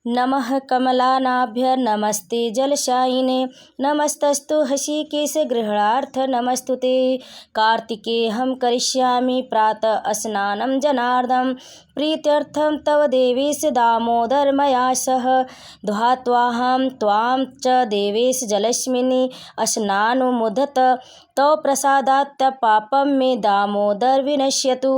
नमः कमलानाभ्य नमस्ते जलशायिने नमस्तस्तु हृषीकेश गृहणार्थ नमस्तुते। कार्तिकेयं करिष्यामि प्रातः स्नानं जनार्दन प्रीत्यर्थं तव देवेश दामोदर मया सह ध्वात्वाहं त्वां च देवेश जलस्मिन् स्नानुमुदत तव प्रसादात् पापं मे दामोदर विनश्यतु।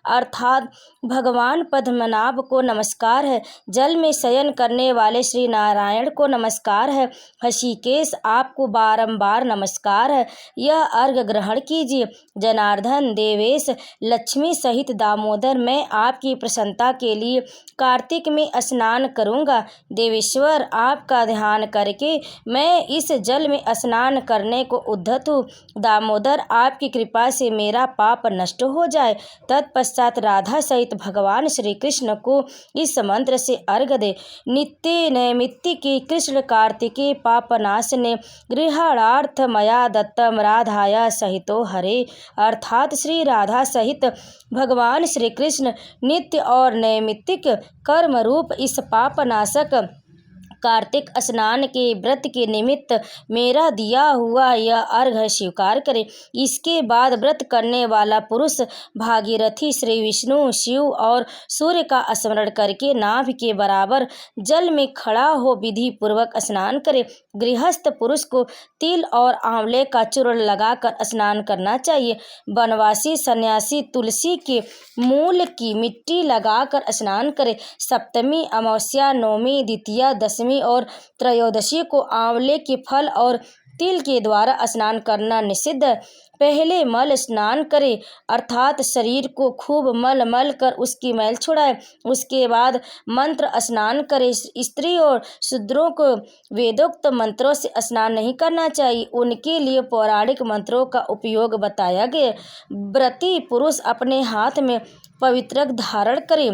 अर्थात भगवान पद्मनाभ को नमस्कार है, जल में शयन करने वाले श्री नारायण को नमस्कार है, हृषिकेश आपको बारंबार नमस्कार है। यह अर्घ्य ग्रहण कीजिए। जनार्दन, देवेश, लक्ष्मी सहित दामोदर, मैं आपकी प्रसन्नता के लिए कार्तिक में स्नान करूँगा। देवेश्वर, आपका ध्यान करके मैं इस जल में स्नान करने को उद्धत हूँ। दामोदर, आपकी कृपा से मेरा पाप नष्ट हो जाए। तत्पश्चात राधा सहित भगवान श्री कृष्ण को इस मंत्र से अर्घ्य दे। नित्य नैमित्तिके कृष्ण कार्तिके पापनाशने गृहाणार्थ मया दत्तम राधाया सहितो हरे। अर्थात श्री राधा सहित भगवान श्री कृष्ण नित्य और नैमित्तिक कर्म रूप इस पापनाशक कार्तिक स्नान के व्रत के निमित्त मेरा दिया हुआ यह अर्घ्य स्वीकार करे। इसके बाद व्रत करने वाला पुरुष भागीरथी श्री विष्णु, शिव और सूर्य का स्मरण करके नाभि के बराबर जल में खड़ा हो विधि पूर्वक स्नान करे। गृहस्थ पुरुष को तिल और आंवले का चूर्ण लगाकर स्नान करना चाहिए। वनवासी सन्यासी तुलसी के मूल की मिट्टी लगाकर स्नान करे। सप्तमी, अमावस्या, नवमी, द्वितीया, दशमी और त्रयोदशी को आंवले के फल और तिल के द्वारा स्नान करना निषिद्ध है। पहले मल स्नान करे, अर्थात शरीर को खूब मल मल कर उसकी मैल छुड़ाए। उसके बाद मंत्र स्नान करे। स्त्री और शूद्रों को वेदोक्त मंत्रों से स्नान नहीं करना चाहिए, उनके लिए पौराणिक मंत्रों का उपयोग बताया गया। व्रती पुरुष अपने हाथ में पवित्रक धारण करे,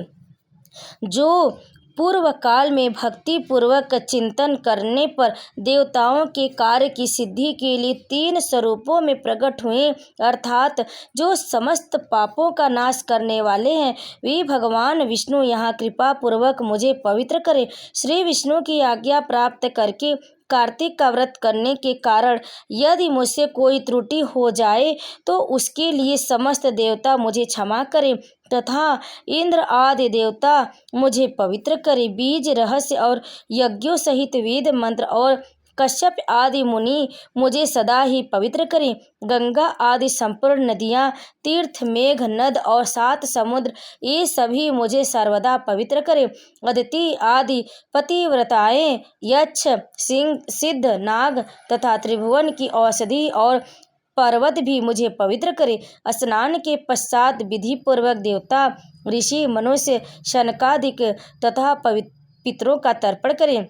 जो पूर्व काल में भक्ति पूर्वक चिंतन करने पर देवताओं के कार्य की सिद्धि के लिए 3 स्वरूपों में प्रकट हुए, अर्थात जो समस्त पापों का नाश करने वाले हैं। वे भगवान विष्णु यहाँ कृपा पूर्वक मुझे पवित्र करे। श्री विष्णु की आज्ञा प्राप्त करके कार्तिक का व्रत करने के कारण यदि मुझसे कोई त्रुटि हो जाए तो उसके लिए समस्त देवता मुझे क्षमा करें तथा इंद्र आदि देवता मुझे पवित्र करें। बीज, रहस्य और यज्ञों सहित वेद मंत्र और कश्यप आदि मुनि मुझे सदा ही पवित्र करें। गंगा आदि संपूर्ण नदियाँ, तीर्थ, मेघ, नद और 7 समुद्र, ये सभी मुझे सर्वदा पवित्र करें। अदिति आदि पतिव्रताएं, यक्ष, सिंह, सिद्ध, नाग तथा त्रिभुवन की औषधि और पर्वत भी मुझे पवित्र करे। स्नान के पश्चात विधि पूर्वक देवता, ऋषि, मनुष्य, शनकादिक तथा पितरों का तर्पण करें।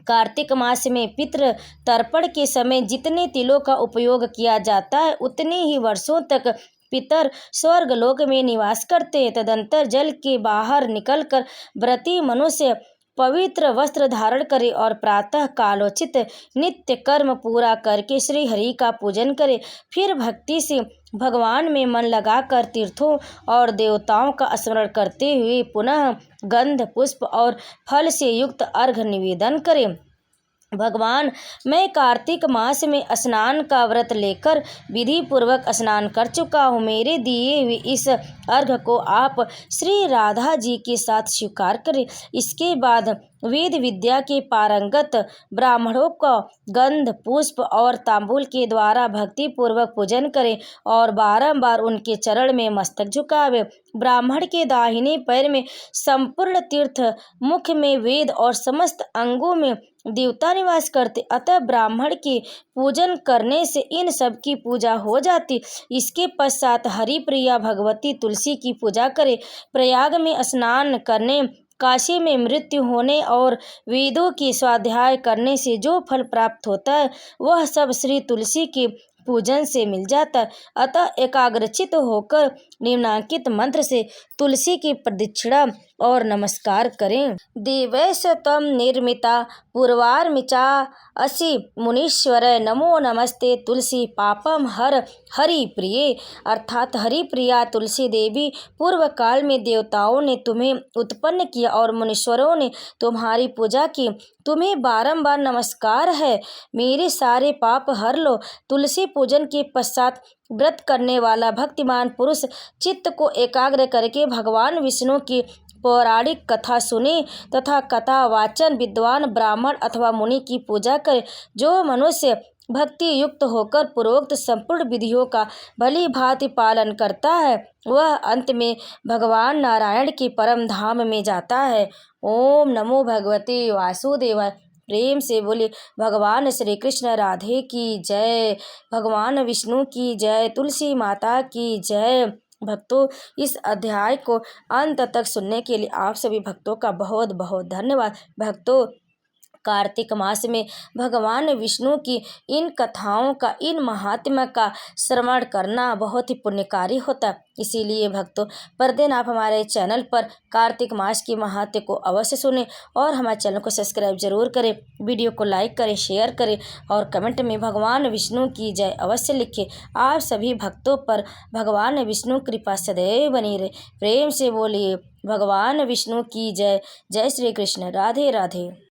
कार्तिक मास में पितृ तर्पण के समय जितने तिलों का उपयोग किया जाता है उतने ही वर्षों तक पितर स्वर्गलोक में निवास करते हैं। तदंतर जल के बाहर निकलकर व्रती मनुष्य पवित्र वस्त्र धारण करे और प्रातः कालोचित नित्य कर्म पूरा करके श्री हरि का पूजन करे। फिर भक्ति से भगवान में मन लगाकर तीर्थों और देवताओं का स्मरण करते हुए पुनः गंध, पुष्प और फल से युक्त अर्घ्य निवेदन करें। भगवान, मैं कार्तिक मास में स्नान का व्रत लेकर विधि पूर्वक स्नान कर चुका हूँ। मेरे दिए हुए इस अर्घ्य को आप श्री राधा जी के साथ स्वीकार करें। इसके बाद वेद विद्या के पारंगत ब्राह्मणों का गंध, पुष्प और तांबूल के द्वारा भक्ति पूर्वक पूजन करें और बारंबार उनके चरण में मस्तक झुकावे। ब्राह्मण के दाहिने पैर में संपूर्ण तीर्थ, मुख में वेद और समस्त अंगों में देवता निवास करते, अतः ब्राह्मण के पूजन करने से इन सब की पूजा हो जाती। इसके पश्चात हरिप्रिया भगवती तुलसी की पूजा करें। प्रयाग में स्नान करने, काशी में मृत्यु होने और वेदों की स्वाध्याय करने से जो फल प्राप्त होता है वह सब श्री तुलसी के पूजन से मिल जाता है। अतः एकाग्रचित होकर निम्नांकित मंत्र से तुलसी की प्रदक्षिणा और नमस्कार करें। देवैष त्वं निर्मिता पूर्वार्मिचा असि मुनीश्वर नमो नमस्ते तुलसी पापम हर हरि प्रिय। अर्थात हरि प्रिया तुलसी देवी, पूर्व काल में देवताओं ने तुम्हें उत्पन्न किया और मुनीश्वरों ने तुम्हारी पूजा की। तुम्हें बारंबार नमस्कार है। मेरे सारे पाप हर लो। तुलसी पूजन के पश्चात व्रत करने वाला भक्तिमान पुरुष चित्त को एकाग्र करके भगवान विष्णु की पौराणिक कथा सुने तथा कथा वाचन विद्वान ब्राह्मण अथवा मुनि की पूजा करे। जो मनुष्य भक्ति युक्त होकर पूर्वोक्त संपूर्ण विधियों का भली भांति पालन करता है, वह अंत में भगवान नारायण के परम धाम में जाता है। ओम नमो भगवते वासुदेवाय। प्रेम से बोले भगवान श्री कृष्ण राधे की जय, भगवान विष्णु की जय, तुलसी माता की जय। भक्तों, इस अध्याय को अंत तक सुनने के लिए आप सभी भक्तों का बहुत बहुत धन्यवाद। भक्तों, कार्तिक मास में भगवान विष्णु की इन कथाओं का, इन महात्म्य का श्रवण करना बहुत ही पुण्यकारी होता है। इसीलिए भक्तों, प्रतिदिन आप हमारे चैनल पर कार्तिक मास की महात्म्य को अवश्य सुनें और हमारे चैनल को सब्सक्राइब जरूर करें। वीडियो को लाइक करें, शेयर करें और कमेंट में भगवान विष्णु की जय अवश्य लिखें। आप सभी भक्तों पर भगवान विष्णु कृपा सदैव बनी रहे। प्रेम से बोलिए भगवान विष्णु की जय। जय श्री कृष्ण। राधे राधे।